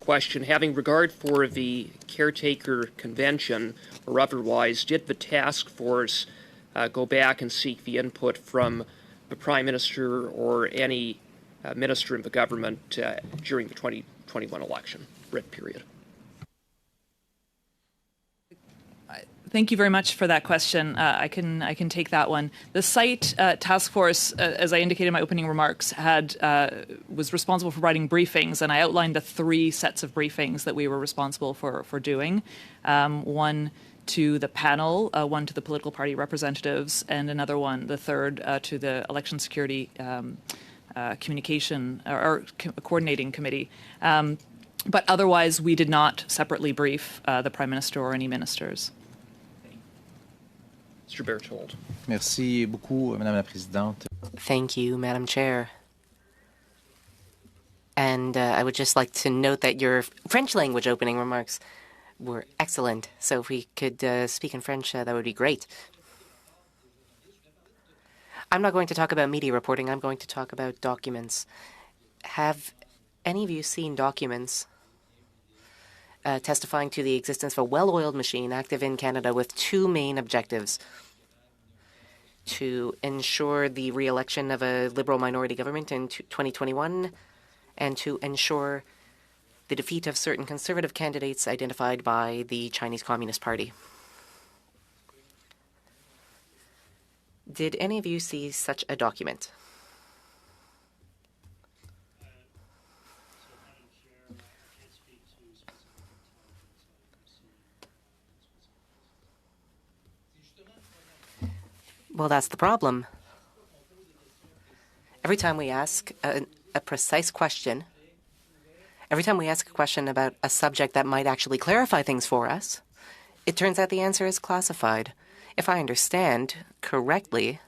Question, having regard for the caretaker convention or otherwise, did the task force go back and seek the input from the Prime Minister or any minister in the government during the 2021 election period? Thank you very much for that question. I can take that one. The site task force, as I indicated in my opening remarks, was responsible for writing briefings, and I outlined the 3 sets of briefings that we were responsible for doing. One to the panel, one to the political party representatives, and another one, the third, to the election security communication or coordinating committee. But otherwise, we did not separately brief the Prime Minister or any ministers. Mr. Berthold. Merci beaucoup, Madame la Présidente. Thank you, Madam Chair. And I would just like to note that your French language opening remarks were excellent. So if we could speak in French, that would be great. I'm not going to talk about media reporting. I'm going to talk about documents. Have any of you seen documents testifying to the existence of a well-oiled machine active in Canada with 2 main objectives: to ensure the re-election of a Liberal minority government in 2021 and to ensure the defeat of certain Conservative candidates identified by the Chinese Communist Party. Did any of you see such a document? Well, that's the problem. Every time we ask a precise question, every time we ask a question about a subject that might actually clarify things for us, it turns out the answer is classified. If I understand correctly,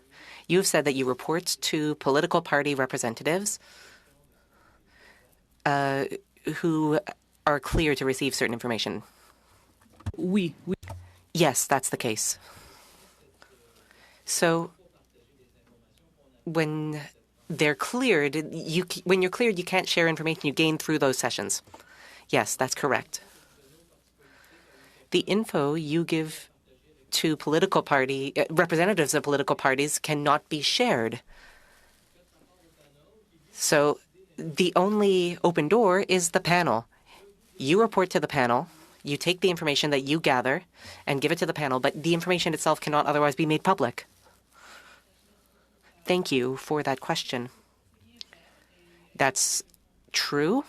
you have said that you report to political party representatives who are clear to receive certain information. Oui. Yes, that's the case. So when they're cleared, when you're cleared, you can't share information you gain through those sessions. Yes, that's correct. The info you give to political party representatives of political parties cannot be shared. So the only open door is the panel. You report to the panel. You take the information that you gather and give it to the panel, but the information itself cannot otherwise be made public. Thank you for that question. That's true.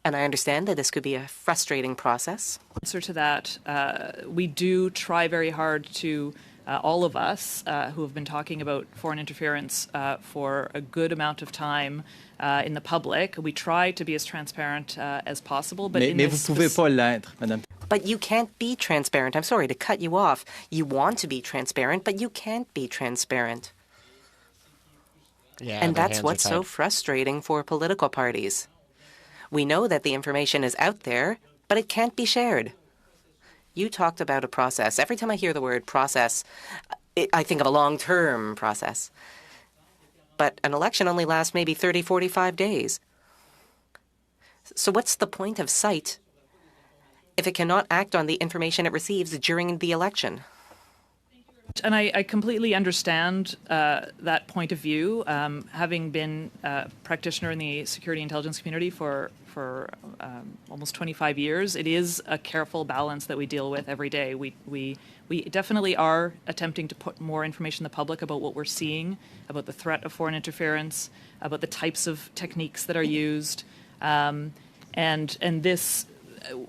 And I understand that this could be a frustrating process. Answer to that, we do try very hard to, all of us who have been talking about foreign interference for a good amount of time in the public, we try to be as transparent as possible. But Mais vous pouvez pas l'être, Madame. But you can't be transparent. I'm sorry to cut you off. You want to be transparent, but you can't be transparent. Yeah, and that's what's so frustrating for political parties. We know that the information is out there, but it can't be shared. You talked about a process. Every time I hear the word process, I think of a long-term process. But an election only lasts maybe 30, 45 days. So what's the point of CITE if it cannot act on the information it receives during the election? And I completely understand that point of view. Having been a practitioner in the security intelligence community for almost 25 years, it is a careful balance that we deal with every day. We definitely are attempting to put more information in the public about what we're seeing, about the threat of foreign interference, about the types of techniques that are used, and this.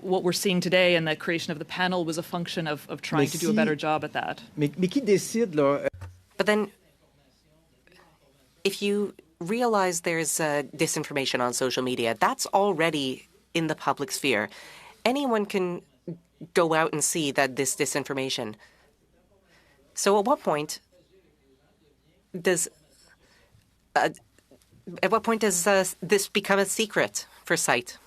What we're seeing today and the creation of the panel was a function of trying to do a better job at that. Mais qui décide, là? But then, if you realize there's disinformation on social media, that's already in the public sphere. Anyone can go out and see that this disinformation. So at what point does this become a secret for CITE?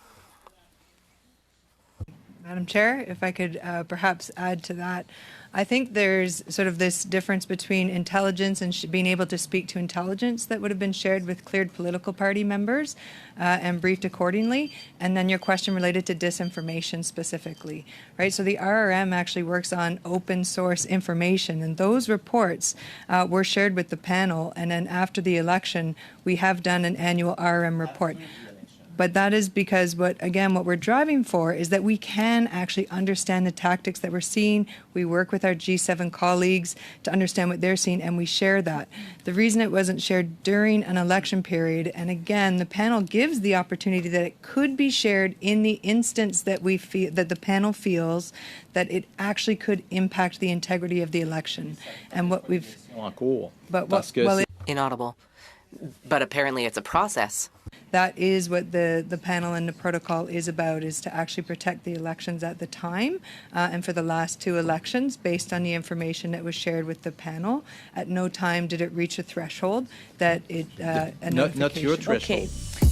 Madam Chair, if I could perhaps add to that. I think there's sort of this difference between intelligence and being able to speak to intelligence that would have been shared with cleared political party members and briefed accordingly. And then your question related to disinformation specifically, right? So the RRM actually works on open source information, and those reports were shared with the panel. And then after the election, we have done an annual RRM report. But that is because what we're driving for is that we can actually understand the tactics that we're seeing. We work with our G7 colleagues to understand what they're seeing, and we share that. The reason it wasn't shared during an election period, and again, the panel gives the opportunity that it could be shared in the instance that we feel that the panel feels that it actually could impact the integrity of the election. And what we've Inaudible. But apparently it's a process. that is what the panel and the protocol is about, is to actually protect the elections at the time and for the last two elections based on the information that was shared with the panel. At no time did it reach a threshold that it... Not your threshold. Okay.